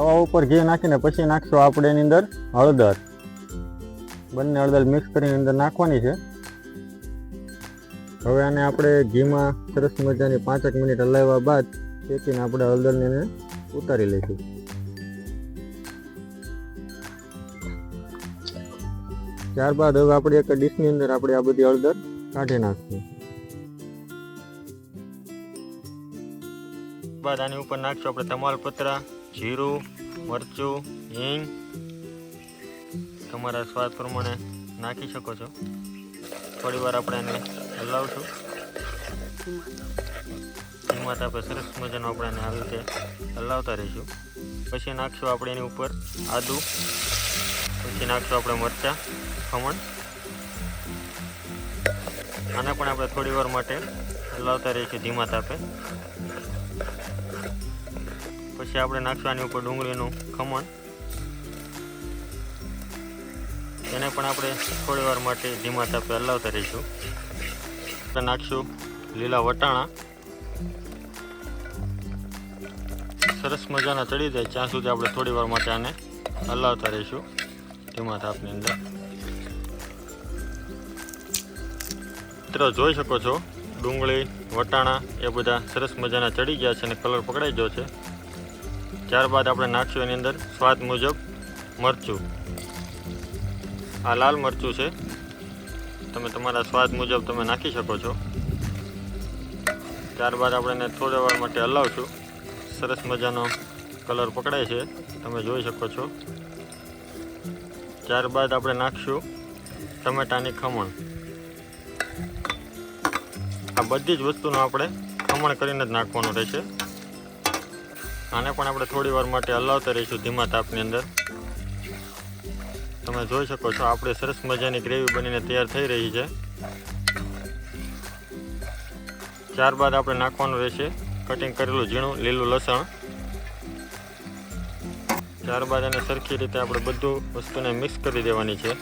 તવા ઉપર ઘી નાખીને પછી નાખશું આપણે એની અંદર હળદર. બંને હળદર મિક્સ કરીને અંદર નાખવાની છે. હવે આને આપણે ઘીમાં સરસ મજાની 5 મિનિટ હલાવ્યા બાદ શેકીને આપણે હળદરને એને ઉતારી લઈશું. ત્યારબાદ હવે આપણે એક ડીશની અંદર આપણે આ બધી હળદર કાઢી નાખશું. બાદ આની ઉપર નાખશું આપણે તમાલપત્ર, જીરું, મરચું, હિંગ. તમારા સ્વાદ પ્રમાણે નાખી શકો છો. થોડી વાર આપણે એને હલાવશું. ધીમા તાપે સરસ મજાનું આપણે એને આવી રીતે હલાવતા રહીશું. પછી નાખશું આપણે એની ઉપર આદુ, પછી નાખશું આપણે મરચાં, ખમણ. આને પણ આપણે થોડી વાર માટે હલાવતા રહીશું ધીમા તાપે. પછી આપણે નાખશું આની ઉપર ડુંગળીનું ખમણ. એને પણ આપણે થોડી વાર માટે ધીમા તાપે હલાવતા રહીશું. આપણે નાખશું લીલા વટાણા. સરસ મજાના ચડી જાય ત્યાં સુધી આપણે થોડી વાર માટે આને હલાવતા રહીશું ધીમા તાપની અંદર. મિત્રો જોઈ શકો છો ડુંગળી, વટાણા એ બધા સરસ મજાના ચડી ગયા છે અને કલર પકડાઈ ગયો છે. ત્યારબાદ આપણે નાખશું એની અંદર સ્વાદ મુજબ મરચું. આ લાલ મરચું છે, તમે તમારા સ્વાદ મુજબ તમે નાખી શકો છો. ત્યારબાદ આપણે એને થોડી વાર માટે હલાવશું. સરસ મજાનો કલર પકડાય છે, તમે જોઈ શકો છો. ત્યારબાદ આપણે નાખશું ટમેટાની ખમણ. આ બધી જ વસ્તુનો આપણે ખમણ કરીને જ નાખવાનું રહેશે. આને પણ આપણે થોડી વાર માટે હલાવતા રહીશું ધીમા તાપની અંદર. તમે જોઈ શકો છો આપણે સરસ મજાની ગ્રેવી બનીને તૈયાર થઈ રહી છે. ત્યારબાદ આપણે નાખવાનું રહેશે કટિંગ કરેલું ઝીણું લીલું લસણ. ત્યારબાદ એને સરખી રીતે આપણે બધું વસ્તુને મિક્સ કરી દેવાની છે.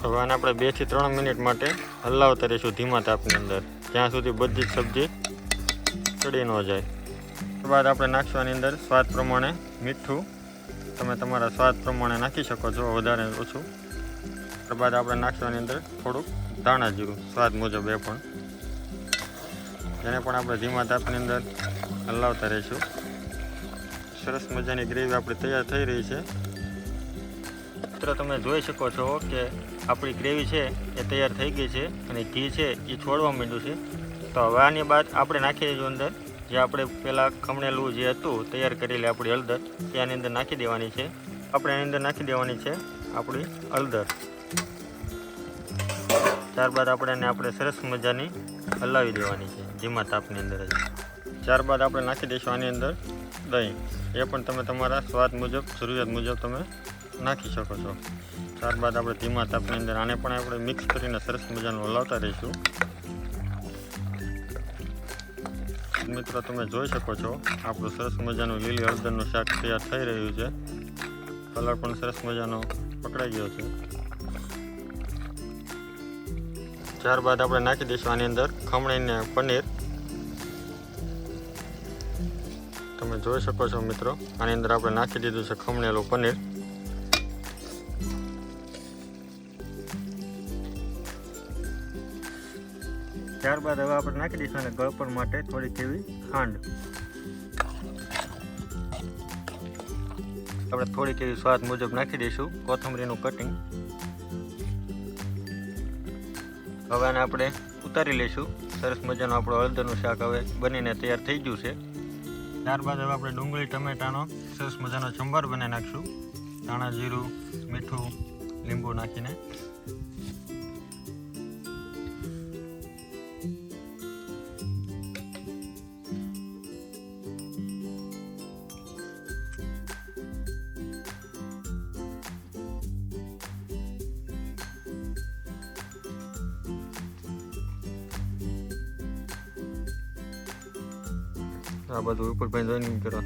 હવે આને આપણે 2 થી 3 મિનિટ માટે હલાવતા રહીશું ધીમા તાપની અંદર, ત્યાં સુધી બધી જ સબ્જી ચડી ન જાય. ત્યારબાદ આપણે નાખશું આની અંદર સ્વાદ પ્રમાણે મીઠું. તમે તમારા સ્વાદ પ્રમાણે નાખી શકો છો, વધારે ઓછું. ત્યારબાદ આપણે નાખશું આની અંદર થોડુંક ધાણા જીરું સ્વાદ મુજબ એ પણ. એને પણ આપણે ધીમા તાપની અંદર હલાવતા રહીશું. સરસ મજાની ગ્રેવી આપણી તૈયાર થઈ રહી છે. મિત્રો તમે જોઈ શકો છો કે આપણી ગ્રેવી છે એ તૈયાર થઈ ગઈ છે અને ઘી છે એ છોડવા માંડ્યું છે. તો હવે આની બાદ આપણે નાખી દઈશું અંદર જે આપણે પહેલાં ખમણેલું જે હતું તૈયાર કરેલી આપણી હળદર એ આની અંદર નાખી દેવાની છે. આપણે આની અંદર નાખી દેવાની છે આપણી હળદર. ત્યારબાદ આપણે સરસ મજાની હલાવી દેવાની છે ધીમા તાપની અંદર જ. ત્યારબાદ આપણે નાખી દઈશું આની અંદર દહીં. એ પણ તમે તમારા સ્વાદ મુજબ જરૂરિયાત મુજબ તમે નાખી શકો છો. ત્યારબાદ આપણે ધીમા તાપની અંદર આને પણ આપણે મિક્સ કરીને સરસ મજાનું હલાવતા રહીશું. મિત્રો તમે જોઈ શકો છો આપણું સરસ મજાનું લીલી હળદરનું શાક તૈયાર થઈ રહ્યું છે. કલર પણ સરસ મજાનો પકડાઈ ગયો છે. ત્યારબાદ આપણે નાખી દઈશું આની અંદર ખમણીને પનીર. તમે જોઈ શકો છો મિત્રો આની અંદર આપણે નાખી દીધું છે ખમણેલું પનીર. ત્યારબાદ હવે આપણે નાખી દઈશું અને ગળપણ માટે થોડીક એવી ખાંડ. આપણે થોડીક એવી સ્વાદ મુજબ નાખી દઈશું કોથમરીનું કટિંગ. હવે આને આપણે ઉતારી લઈશું. સરસ મજાનું આપણું હળદરનું શાક હવે બનીને તૈયાર થઈ ગયું છે. ત્યારબાદ હવે આપણે ડુંગળી ટમેટાનો સરસ મજાનો સંભાર બનાવી નાખશું. ધાણા જીરું, મીઠું, લીંબુ નાખીને. આ બધું ઉપર ભાઈ જોઈન કરો.